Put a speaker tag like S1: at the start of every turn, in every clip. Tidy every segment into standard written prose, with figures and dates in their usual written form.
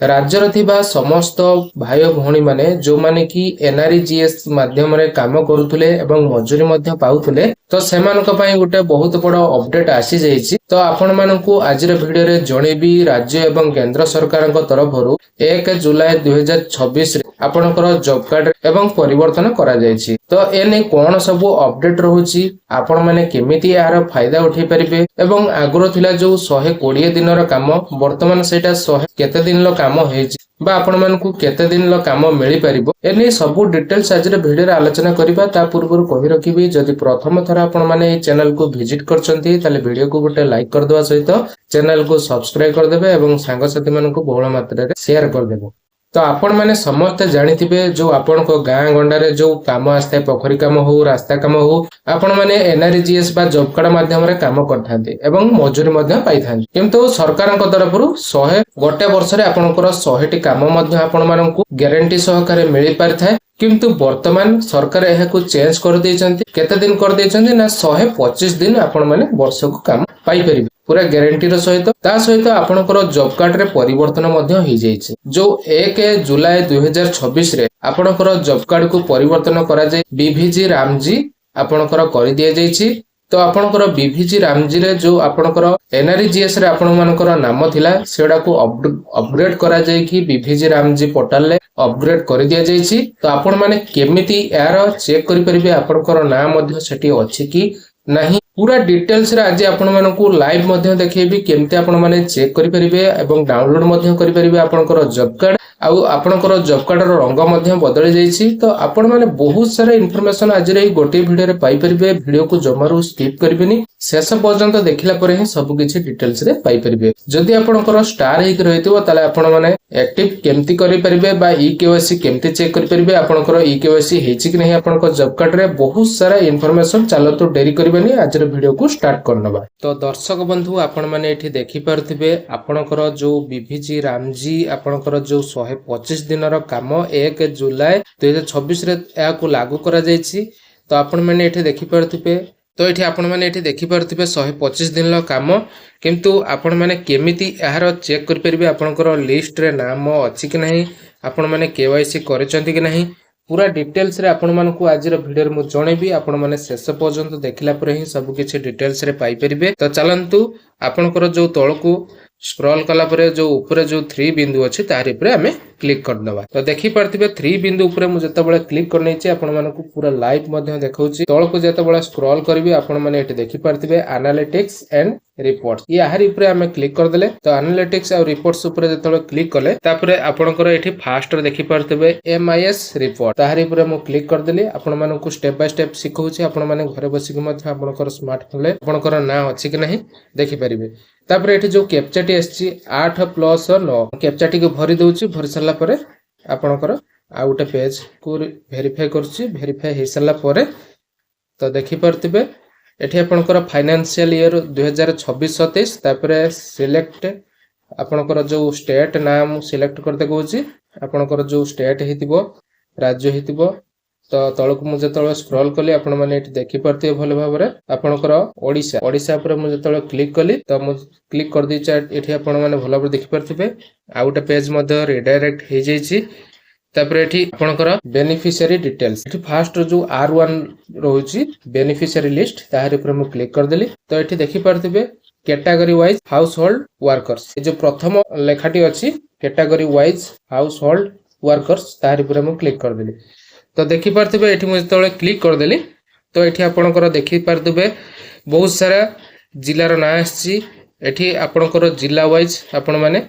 S1: राज्यर थिबा समस्त भाई भौणी माने जो माने कि एनआरजीएस माध्यम रे काम करूथुले एवं मजूरी मध्य पाउथुले तो सेमानक पई गुटे बहुत बड़ अपडेट आसी जाईछि। तो आपण मानकु आजिर भिडियो रे जणेबी राज्य एवं केंद्र सरकारक तरफरु 1 जुलाई 2026 रे आपणकर जॉब कार्ड एवं परिवर्तन करा जाईछि। तो एने कोन सब अपडेट रहूछि आपण माने केमिति यार फायदा उठै परिबे एवं आगुरो थिला जो 120 दिनर काम वर्तमान सेटा 100 केते दिन काम हेछि बा आपण मानकु केते दिन काम मिली परिबो एने सब डिटेल्स आज भिडियो रे आलोचना करिबा। ता पूर्व कहि रखिबी जदि प्रथम थर आपण माने ए चैनल को विजिट करछंती ताले वीडियो को गोटे लाइक कर देबा सहित चैनल को सब्सक्राइब कर देबे एवं सांग साथी मानकु बहुल मात्रा रे शेयर कर देबो। तो आपण माने समस्त जानिथिबे जो आपण को गां गंडारे जो काम आस्ते पोखरी काम हो रास्ता काम हो आपण माने एनआरजीएस बा जॉब कार्ड माध्यम रे काम करथांते एवं मजूरी मध्य पाइथांते। किंतु सरकारक तरफरु 100 गोटे वर्ष रे आपनकर 100 टी काम मध्य आपण मानकु ग्यारंटी सहकारे मिली पारथाय। किंतु वर्तमान सरकार एहाकु चेंज कर दैछंती केते दिन कर दैछंती ना 125 दिन आपण माने वर्ष को काम पाई परिबे पूरा ग्यारंटी रो सहित ता सहित आपनकर जॉब कार्ड रे परिवर्तन मध्य हो जाईछि। जो 1 जुलाई 2026 रे आपनकर जॉब कार्ड को परिवर्तन करा जाय बीवीजी रामजी आपनकर कर दिया जाईछि। तो आपनकर बीवीजी रामजी रे जो आपनकर एनआरजीएस रे आपण मानकर नाम थिला सेडा को अपग्रेड करा जाय कि बीवीजी रामजी पोर्टल ले अपग्रेड कर दिया जाईछि। तो आपण माने केमिति यार चेक करि परिबे आपनकर नाम मध्य सेठी अछि कि नहीं पूरा डिटेल्स रे आज आपण मानकु लाइव मध्य देखैबी केमते आपण माने चेक करि परिबे एवं डाउनलोड मध्य करि परिबे आपनकर जॉब कार्ड आउ आपनकर जॉब कार्ड रो रंग मध्य बदल जाईछि। तो आपण माने बहुत सारा इन्फॉर्मेशन आज रे गोटे वीडियो रे पाई परिबे वीडियो को जमारू स्किप करबेनी शेष पर्यंत देखिला परे ही सब किछि डिटेल्स रे पाई परिबे। जदि आपनकर स्टार हिक रहितबो ताले आपण माने एक्टिव केमती करि परिबे बा ईकेवाईसी केमती चेक करि परिबे आपनकर ईकेवाईसी हेछि कि नहीं आपनकर जॉब कार्ड रे बहुत सारा इन्फॉर्मेशन चालो तो देरी करबेनी आज वीडियो को स्टार्ट करनबा। तो दर्शक बंधु आपण माने एठी देखि पारथिबे आपनकर जो बीवीजी रामजी आपनकर जो 125 दिनर काम 1 जुलाई 2026 रे या को लागू करा जायछि। तो आपण माने एठी देखि पारथिबे तो एठी आपण माने एठी देखि पारथिबे 125 दिन लो काम किंतु आपण माने केमिति यार चेक कर परिबे आपनकर लिस्ट रे नाम अछि कि नहीं आपण माने केवाईसी करचंती कि नहीं पूरा डिटेल्स रे आपण मानकु आज रो वीडियो रे मु जणेबी आपण माने शेष पर्यंत देखिला परे ही सब किछि डिटेल्स रे पाई परिबे। तो चलंतु आपनकर जो तळकु स्क्रॉल कला परे जो ऊपर जो 3 बिंदु अछि तारि परे हमें क्लिक कर दबा। तो देखि पारथिबे 3 बिंदु ऊपर मु जते बेले क्लिक कर नैछि आपण मानकु पूरा लाइव मध्ये देखाउछि। तळकु जते बेले स्क्रॉल करबी आपण माने एठी देखि पारथिबे एनालिटिक्स एंड रिपोर्ट्स याहारी ऊपर हमें क्लिक कर देले। तो एनालिटिक्स और रिपोर्ट्स ऊपर जते बेले क्लिक कले तापरे आपनकर एठी फास्ट रे देखि पारथिबे एमआईएस रिपोर्ट ताहारी ऊपर मु क्लिक कर देली। आपण मानकु स्टेप बाय स्टेप सिखौछि आपण माने घरे बसी के मध्ये आपनकर स्मार्टफोन ले आपनकर ना अछि कि नहीं देखि परिबे। तापरे एठी जो कैप्चाटी आछि 8 + 9 कैप्चाटी को भरि दउछि भरि सरला परे आपनकर आ उटे पेज को वेरीफाई करछि वेरीफाई हे सरला परे तो देखि परतिबे एठी आपनकर फाइनेंशियल ईयर 2026-27 तापरे सिलेक्ट आपनकर जो स्टेट नाम सिलेक्ट करते कहउछि आपनकर जो स्टेट हेतिबो राज्य हेतिबो। तो तळक मु जतळे स्क्रॉल कली आपण माने एठी देखि परते भले भाबरे आपनकर ओडिसा पर मु जतळे क्लिक कली तो मु क्लिक कर दी चार्ट एठी आपण माने भले भाबरे देखि परथिबे आउटा पेज मध्ये रिडायरेक्ट हे जायछि। तापर एठी आपनकर बेनिफिशियरी डिटेल्स एठी फर्स्ट जो R1 रहउछि बेनिफिशियरी लिस्ट ताहारी पर मु क्लिक कर देली। तो एठी देखि परथिबे category wise household workers ए जो प्रथम लेखाटी अछि category wise household workers ताहारी पर मु क्लिक कर देली। तो देखि पारथिबे एठी मु जतळे क्लिक कर देली तो एठी आपनकर देखि पारथिबे बहुत सारा जिल्ला रो ना आछि एठी आपनकर जिल्ला वाइज आपण माने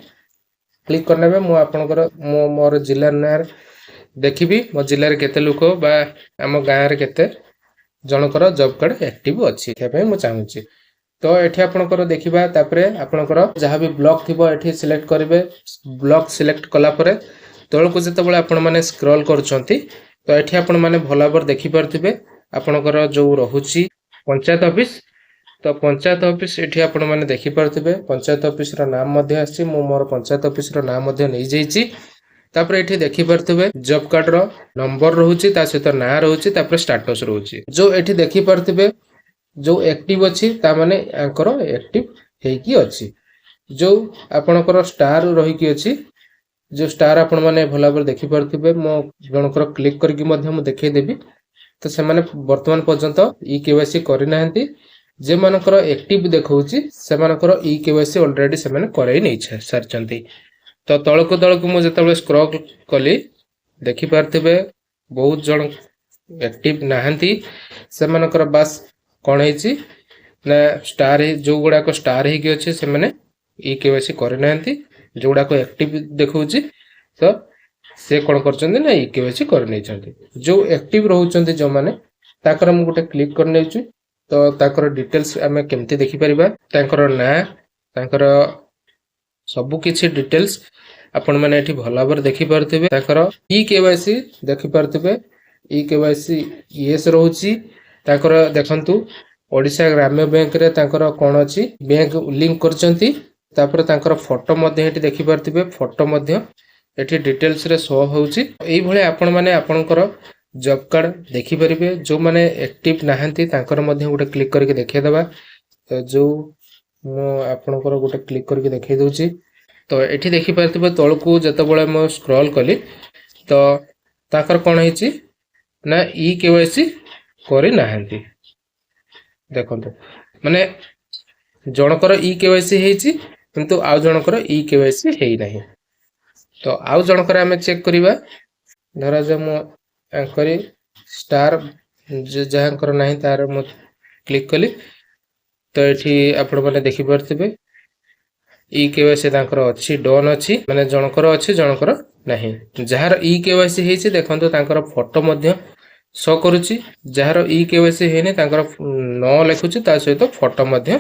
S1: क्लिक करनेबे मु आपनकर मोर जिल्ला नार देखिबी मो जिल्ला रे केते लोक बा हम गां रे केते जनकर जॉब कार्ड एक्टिव अछि ते पय मु चाहूची। तो एठी आपनकर देखिबा तापरे आपनकर जहां भी ब्लॉक थिबो एठी सिलेक्ट करिवे ब्लॉक सिलेक्ट कला परे तळको जते बेले आपण माने स्क्रॉल करछंती तो एठी आपण माने भलाबर देखि पारथिबे आपनकर जो रहुची पंचायत ऑफिस तो पंचायत ऑफिस एठी आपण माने देखि पारथिबे पंचायत ऑफिस रो नाम मध्ये आछि मु मोर पंचायत ऑफिस रो नाम मध्ये नै जाईची। तापर एठी देखि पारथिबे जॉब कार्ड रो नंबर रहुची ता सहित ना रहुची तापर स्टेटस रहुची जो एठी देखि पारथिबे जो एक्टिव अछि ता माने आंकर एक्टिव हेकी अछि जो आपनकर स्टार रही की अछि जो स्टार आपण मैंने भल भाव देखी पारे मो जनकर क्लिक करके मु देखईदेवी तो से बर्तमान पर्यंत इ केवाईसी करना जे मानकर एक्टिव देखौछि से मानकर इ केवाईसी ऑलरेडी से माने करई नै सारचंती। तो तळको मु जतबे स्क्रॉल कली देखि पारथिबे बहुत जन एक्टिव नाहंती से मानकर बस कोन हेछि ना स्टार जो गुडा को स्टार हे कि अछि से माने इ केवाईसी करनाहंती जो गुडा को एक्टिव देखौछि तो से कोन करचंदी ना इ केवाईसी कर नै छंती। जो एक्टिव रहउचंती जो माने ताकर हम गुटे क्लिक कर नेछु तो ताकर डिटेल्स आमे केमती देखि परिबा ताकर ना ताकर सब किछि डिटेल्स आपण माने एठी भला बर देखि पारथिबे ताकर इ केवाईसी देखि पारथिबे इ केवाईसी येस रहउची ताकर देखंतु ओडिशा ग्राम्य बैंक रे ताकर कोन अछि बैंक लिंक करचंती तापर ताकर फोटो मध्ये एठी देखि पारथिबे फोटो मध्ये एठी डिटेल्स रे शो होउची एई भले आपण माने आपनकर जॉब कार्ड देखि परिबे जो माने एक्टिव नाहंती ताकर मध्ये गुटे क्लिक करके देखै दबा तो जो मो आपनकर गुटे क्लिक करके देखै दोची तो एठी देखि पारथिबे तळकू जतबळे मो स्क्रॉल कली तो ताकर कोन हेची ना इ केवाईसी करि नाहंती देखंतु माने जनकर इ केवाईसी हेची किंतु आ जनकर इ केवाईसी हेई नाही। तो आउ जनकर आमे चेक करिबा धरा जे मो करी स्टार जहाँकर नाही तार मो क्लिक कली तो एठी आपण माने देखि पारथिबे इ केवाईसी तांकर अछि डन अछि माने जनकर अछि जनकर नाही जहार इ केवाईसी हेछि देखंतु तांकर फोटो मध्ये शो करूछि जहार इ केवाईसी हेने तांकर न लेखुछि ता सहित फोटो मध्ये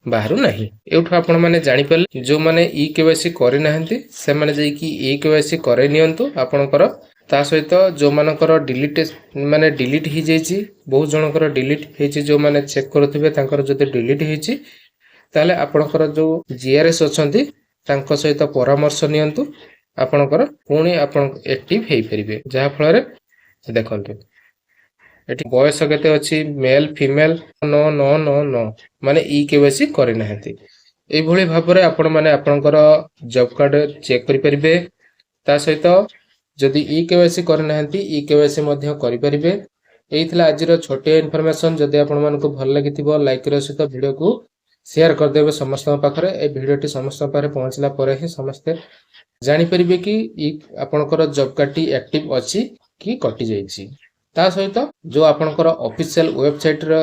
S1: बाहरु नाही। एउठ आपण माने जानि परले जो माने इ केवाईसी करि नाहंती से माने जै कि इ केवाईसी करे नियंतु आपनकर ता सहित जो मानकर डिलीट माने डिलीट ही जेछि बहुत जनकर डिलीट हेछि जो माने चेक करथिबे तांकर जदि डिलीट हेछि ताले आपनकर जो जीआरएस अछंती तांको सहित परामर्श नियंतु आपनकर पुणी आपन एक्टिव हेई परिबे जहा फल रे देखंतु एठी बयस केते अछि male female no no no no माने इ केवाईसी करि नाहंती एई भली भाबरे आपण माने आपनकर जॉब कार्ड चेक करि परिबे ता सहित जदि इ केवाईसी करि नाहंती इ केवाईसी मध्ये करि परिबे। एइथला आजिर छोटे इन्फॉर्मेशन जदि आपण मानको भल लागिथिबो लाइक रो सहित वीडियो को शेयर कर देबे समस्त पाखरे ए वीडियोटी समस्त पाखरे पहुंचला परे ही समस्त जानि परिबे कि इ आपनकर जॉब कार्ड टी एक्टिव अछि कि कटि जाईछि। ता सहित जो आपनकर ऑफिशियल वेबसाइट रो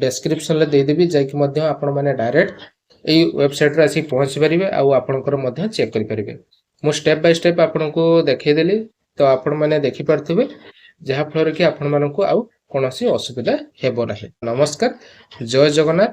S1: डिस्क्रिप्शन ले दे देबी जाय कि मध्ये आपण माने डायरेक्ट एई वेबसाइट रे आसी पहुंच परिबे आ आपनकर मध्ये चेक करि परिबे। मो स्टेप बाय स्टेप आपनको देखै देली तो आपण माने देखि पारथिबे जहा फल रे कि आपण मानको आ कोनोसी असुविधा हेबो नाही। नमस्कार जय जगन्नाथ।